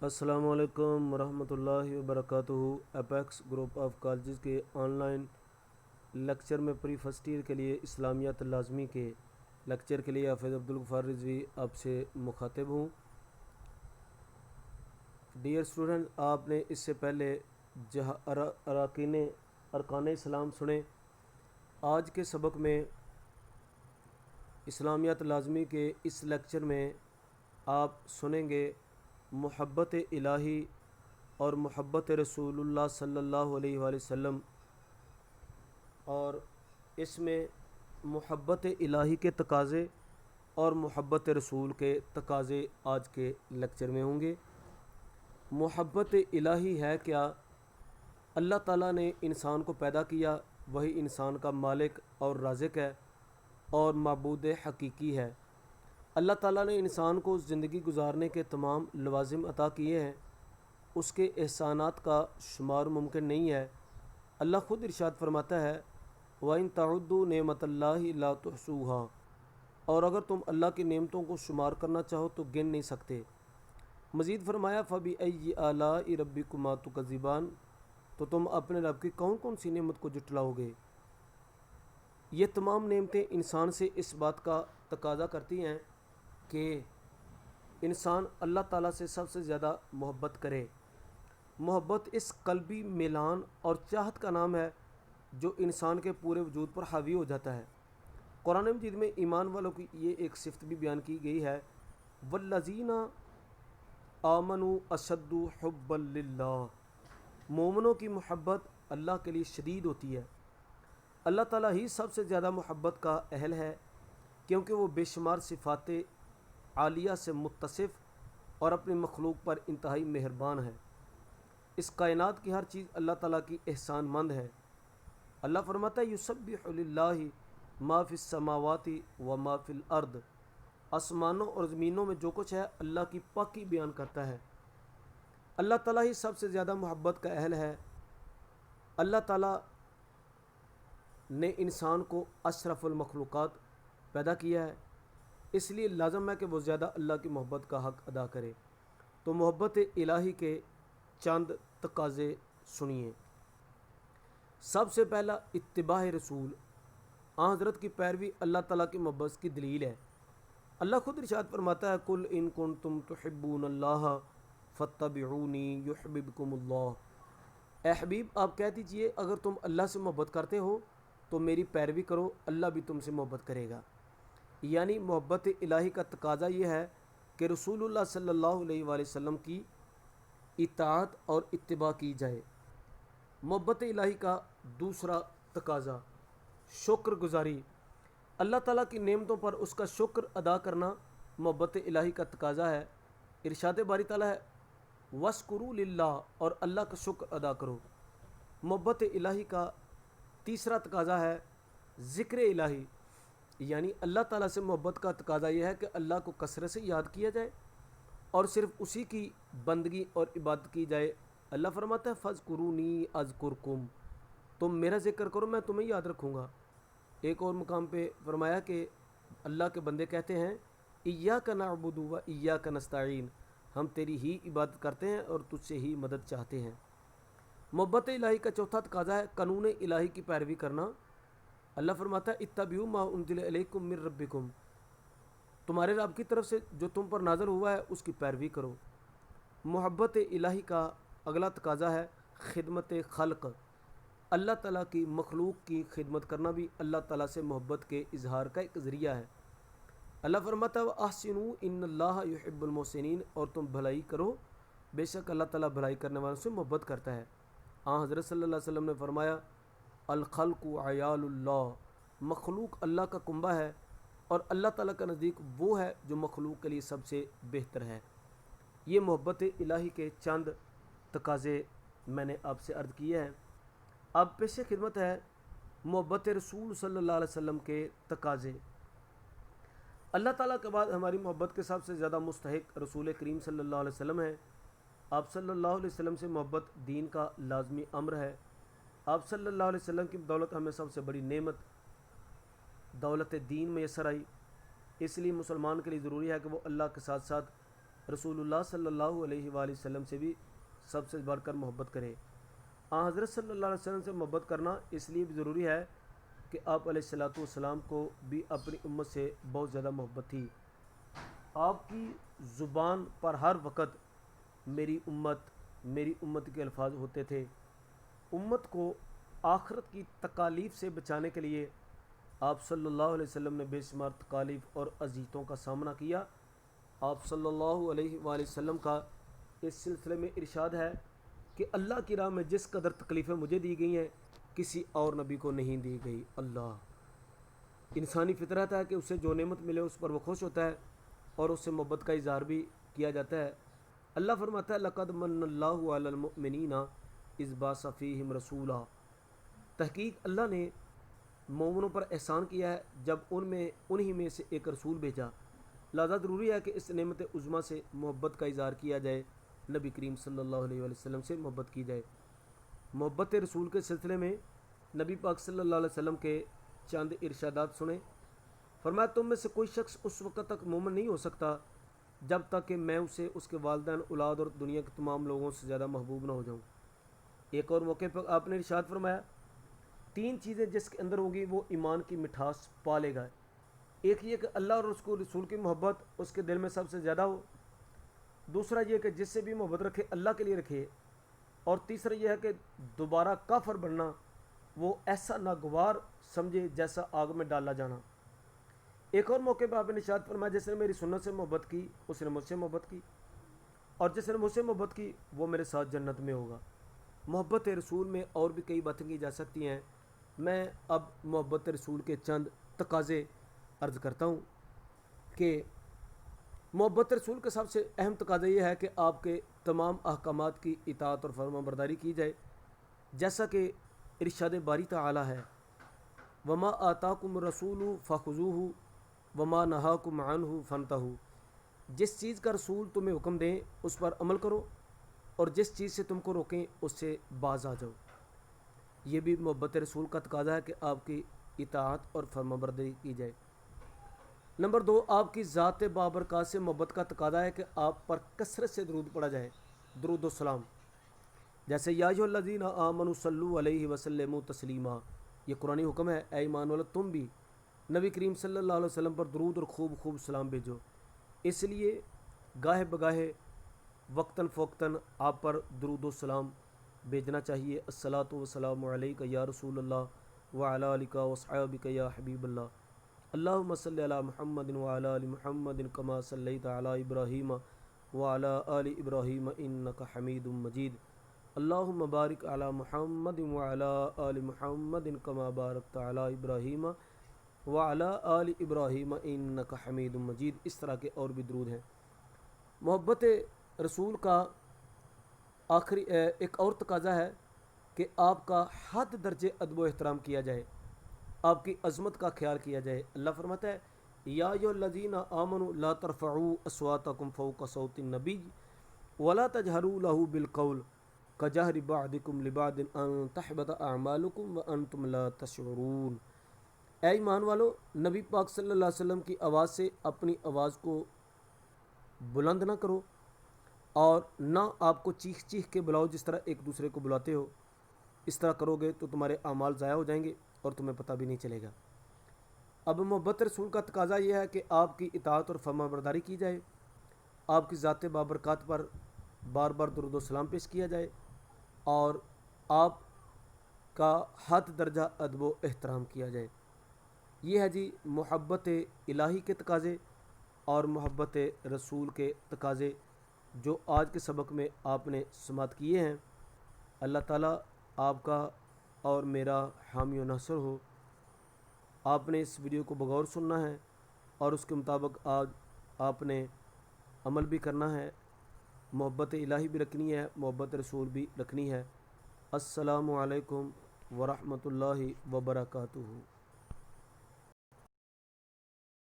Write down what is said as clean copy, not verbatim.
السلام علیکم ورحمۃ اللہ وبرکاتہ۔ اپیکس گروپ آف کالجز کے آن لائن لیکچر میں پری فرسٹ ایئر کے لیے اسلامیات لازمی کے لیکچر کے لیے حافظ عبدالغفار رضوی آپ سے مخاطب ہوں۔ ڈیئر اسٹوڈنٹ، آپ نے اس سے پہلے ارکان اسلام سنے۔ آج کے سبق میں اسلامیات لازمی کے اس لیکچر میں آپ سنیں گے محبت الہی اور محبت رسول اللہ صلی اللہ علیہ وآلہ وسلم، اور اس میں محبت الہی کے تقاضے اور محبت رسول کے تقاضے آج کے لیکچر میں ہوں گے۔ محبت الہی ہے کیا؟ اللہ تعالیٰ نے انسان کو پیدا کیا، وہی انسان کا مالک اور رازق ہے اور معبود حقیقی ہے۔ اللہ تعالیٰ نے انسان کو زندگی گزارنے کے تمام لوازم عطا کیے ہیں، اس کے احسانات کا شمار ممکن نہیں ہے۔ اللہ خود ارشاد فرماتا ہے وَإِن تَعُدُّوا نِعْمَتَ اللَّهِ لَا تُحْصُوهَا، اور اگر تم اللہ کی نعمتوں کو شمار کرنا چاہو تو گن نہیں سکتے۔ مزید فرمایا فَبِأَيِّ آلَاءِ رَبِّكُمَا تُكَذِّبَانِ، تو تم اپنے رب کی کون کون سی نعمت کو جھٹلاؤ گے۔ یہ تمام نعمتیں انسان سے اس بات کا تقاضا کرتی ہیں کہ انسان اللہ تعالیٰ سے سب سے زیادہ محبت کرے۔ محبت اس قلبی میلان اور چاہت کا نام ہے جو انسان کے پورے وجود پر حاوی ہو جاتا ہے۔ قرآن مجید میں ایمان والوں کی یہ ایک صفت بھی بیان کی گئی ہے وَالَّذِينَ آمَنُوا أَشَدُّ حُبًّا لِلَّهِ، مومنوں کی محبت اللہ کے لیے شدید ہوتی ہے۔ اللہ تعالیٰ ہی سب سے زیادہ محبت کا اہل ہے، کیونکہ وہ بے شمار صفات عالیہ سے متصف اور اپنی مخلوق پر انتہائی مہربان ہے۔ اس کائنات کی ہر چیز اللہ تعالیٰ کی احسان مند ہے۔ اللہ فرماتا ہے یسبح للہ ما فی السماوات و ما فی الارض، آسمانوں اور زمینوں میں جو کچھ ہے اللہ کی پاکی بیان کرتا ہے۔ اللہ تعالیٰ ہی سب سے زیادہ محبت کا اہل ہے۔ اللہ تعالیٰ نے انسان کو اشرف المخلوقات پیدا کیا ہے، اس لیے لازم ہے کہ وہ زیادہ اللہ کی محبت کا حق ادا کرے۔ تو محبت الہی کے چند تقاضے سنیے۔ سب سے پہلا اتباع رسول، حضرت کی پیروی اللہ تعالیٰ کی محبت کی دلیل ہے۔ اللہ خود ارشاد فرماتا ہے قُلْ إِن كُنتُمْ تُحِبُّونَ اللَّهَ فَاتَّبِعُونِي يُحْبِبْكُمُ اللَّهُ، اے حبیب آپ کہہ دیجئے اگر تم اللہ سے محبت کرتے ہو تو میری پیروی کرو، اللہ بھی تم سے محبت کرے گا۔ یعنی محبت الہی کا تقاضا یہ ہے کہ رسول اللہ صلی اللہ علیہ وآلہ وسلم کی اطاعت اور اتباع کی جائے۔ محبت الہی کا دوسرا تقاضا شکر گزاری، اللہ تعالیٰ کی نعمتوں پر اس کا شکر ادا کرنا محبت الہی کا تقاضا ہے۔ ارشاد باری تعالیٰ ہے وَاسْکُرُوا لِلَّهِ، اور اللہ کا شکر ادا کرو۔ محبت الہی کا تیسرا تقاضا ہے ذکر الہی، یعنی اللہ تعالیٰ سے محبت کا تقاضا یہ ہے کہ اللہ کو کثرت سے یاد کیا جائے اور صرف اسی کی بندگی اور عبادت کی جائے۔ اللہ فرماتا ہے فَاذْکُرُونِی اذْکُرْکُم، تم میرا ذکر کرو میں تمہیں یاد رکھوں گا۔ ایک اور مقام پہ فرمایا کہ اللہ کے بندے کہتے ہیں ایاک نعبد و ایاک نستعین، ہم تیری ہی عبادت کرتے ہیں اور تجھ سے ہی مدد چاہتے ہیں۔ محبت الہی کا چوتھا تقاضا ہے قانون الہی کی پیروی کرنا۔ اللہ فرماتا ہے اتبعوا ما انزل الیکم من ربکم، تمہارے رب کی طرف سے جو تم پر نازل ہوا ہے اس کی پیروی کرو۔ محبت الہی کا اگلا تقاضا ہے خدمت خلق، اللہ تعالیٰ کی مخلوق کی خدمت کرنا بھی اللہ تعالیٰ سے محبت کے اظہار کا ایک ذریعہ ہے۔ اللہ فرماتا ہے وَأَحْسِنُوا إِنَّ اللَّهَ يُحِبُّ الْمُحْسِنِينَ، اور تم بھلائی کرو، بے شک اللہ تعالیٰ بھلائی کرنے والوں سے محبت کرتا ہے۔ حضرت صلی اللہ علیہ وسلم نے فرمایا الخلق عیال اللہ، مخلوق اللہ کا کنبہ ہے اور اللہ تعالیٰ کا نزدیک وہ ہے جو مخلوق کے لیے سب سے بہتر ہے۔ یہ محبت الہی کے چند تقاضے میں نے آپ سے عرض کیے ہیں۔ اب پیش خدمت ہے محبت رسول صلی اللہ علیہ وسلم کے تقاضے۔ اللہ تعالیٰ کے بعد ہماری محبت کے سب سے زیادہ مستحق رسول کریم صلی اللہ علیہ وسلم ہے۔ آپ صلی اللہ علیہ وسلم سے محبت دین کا لازمی امر ہے۔ آپ صلی اللہ علیہ وسلم کی بدولت ہمیں سب سے بڑی نعمت دولت دین میسر آئی، اس لیے مسلمان کے لیے ضروری ہے کہ وہ اللہ کے ساتھ ساتھ رسول اللہ صلی اللہ علیہ وآلہ وسلم سے بھی سب سے بڑھ کر محبت کرے۔ حضرت صلی اللہ علیہ وسلم سے محبت کرنا اس لیے بھی ضروری ہے کہ آپ علیہ الصلوۃ والسلام کو بھی اپنی امت سے بہت زیادہ محبت تھی۔ آپ کی زبان پر ہر وقت میری امت کے الفاظ ہوتے تھے۔ امت کو آخرت کی تکالیف سے بچانے کے لیے آپ صلی اللہ علیہ وسلم نے بے شمار تکالیف اور اذیتوں کا سامنا کیا۔ آپ صلی اللہ علیہ وآلہ وسلم کا اس سلسلے میں ارشاد ہے کہ اللہ کی راہ میں جس قدر تکلیفیں مجھے دی گئی ہیں کسی اور نبی کو نہیں دی گئی۔ اللہ انسانی فطرت ہے کہ اسے جو نعمت ملے اس پر وہ خوش ہوتا ہے اور اس سے محبت کا اظہار بھی کیا جاتا ہے۔ اللہ فرماتا ہے لقد من اللہ علی المؤمنین اذ بعث فیہم رسولا، تحقیق اللہ نے مومنوں پر احسان کیا ہے جب انہی میں سے ایک رسول بھیجا۔ لہذا ضروری ہے کہ اس نعمت عظمیٰ سے محبت کا اظہار کیا جائے، نبی کریم صلی اللہ علیہ وآلہ وسلم سے محبت کی جائے۔ محبت رسول کے سلسلے میں نبی پاک صلی اللہ علیہ وسلم کے چند ارشادات سنیں۔ فرمایا تم میں سے کوئی شخص اس وقت تک مومن نہیں ہو سکتا جب تک کہ میں اسے اس کے والدین، اولاد اور دنیا کے تمام لوگوں سے زیادہ محبوب نہ ہو جاؤں۔ ایک اور موقع پر آپ نے ارشاد فرمایا تین چیزیں جس کے اندر ہوں گی وہ ایمان کی مٹھاس پالے گا۔ ایک یہ کہ اللہ اور رسول کی محبت اس کے دل میں سب سے زیادہ ہو، دوسرا یہ کہ جس سے بھی محبت رکھے اللہ کے لیے رکھے، اور تیسرا یہ ہے کہ دوبارہ کافر بننا وہ ایسا ناگوار سمجھے جیسا آگ میں ڈالا جانا۔ ایک اور موقع پہ آپ نے ارشاد فرمایا جس نے میری سنت سے محبت کی اس نے مجھ سے محبت کی، اور جس نے مجھ سے محبت کی وہ میرے ساتھ جنت میں ہوگا۔ محبت رسول میں اور بھی کئی باتیں کی جا سکتی ہیں، میں اب محبت رسول کے چند تقاضے عرض کرتا ہوں کہ محبت رسول کا سب سے اہم تقاضا یہ ہے کہ آپ کے تمام احکامات کی اطاعت اور فرما برداری کی جائے، جیسا کہ ارشاد باری تعالی ہے وما آتاکم الرسول فخذوہ وما نہاکم عنہ فانتہوا، جس چیز کا رسول تمہیں حکم دیں اس پر عمل کرو اور جس چیز سے تم کو روکیں اس سے باز آ جاؤ۔ یہ بھی محبت رسول کا تقاضا ہے کہ آپ کی اطاعت اور فرما برداری کی جائے۔ نمبر 2، آپ کی ذات بابرکات سے محبت کا تقاضا ہے کہ آپ پر کثرت سے درود پڑھا جائے، درود و سلام، جیسے یا ایھا الذین آمنوا صلوا علیہ وسلموا تسلیما، یہ قرآنی حکم ہے، اے ایمان والو تم بھی نبی کریم صلی اللہ علیہ وسلم پر درود اور خوب خوب سلام بھیجو۔ اس لیے گاہے بگاہے وقتاً فوقتاً آپ پر درود و سلام بھیجنا چاہیے۔ الصلاۃ والسلام علیک یا رسول اللہ وعلی آلک واصحابک یا حبیب اللہ، اللہم صلی علی محمد وعلی آل محمد کما صلیت علی ابراہیم وعلی آل ابراہیم انک حمید مجید، اللہم بارک علی محمد وعلی آل محمد کما بارکت علی ابراہیم وعلی آل ابراہیم انک حمید مجید۔ اس طرح کے اور بھی درود ہیں۔ محبت رسول کا آخری ایک اور تقاضا ہے کہ آپ کا حد درجے ادب و احترام کیا جائے، آپ کی عظمت کا خیال کیا جائے۔ اللہ فرماتا ہے یا ایھا الذین آمنوا لا ترفعوا اصواتکم فوق صوت النبی ولا تجہروا لہ بالقول کجہر بعضکم لبعض ان تحبط اعمالکم وانتم لا تشعرون، اے ایمان والو نبی پاک صلی اللہ علیہ وسلم کی آواز سے اپنی آواز کو بلند نہ کرو اور نہ آپ کو چیخ چیخ کے بلاؤ جس طرح ایک دوسرے کو بلاتے ہو، اس طرح کرو گے تو تمہارے اعمال ضائع ہو جائیں گے اور تمہیں پتہ بھی نہیں چلے گا۔ اب محبت رسول کا تقاضا یہ ہے کہ آپ کی اطاعت اور فرما برداری کی جائے، آپ کی ذات بابرکات پر بار بار درود و سلام پیش کیا جائے اور آپ کا حد درجہ ادب و احترام کیا جائے۔ یہ ہے جی محبت الہی کے تقاضے اور محبت رسول کے تقاضے جو آج کے سبق میں آپ نے سماعت کیے ہیں۔ اللہ تعالیٰ آپ کا اور میرا حامی و ناصر ہو۔ آپ نے اس ویڈیو کو بغور سننا ہے اور اس کے مطابق آج آپ نے عمل بھی کرنا ہے، محبت الہی بھی رکھنی ہے، محبت رسول بھی رکھنی ہے۔ السلام علیکم ورحمۃ اللہ وبرکاتہ۔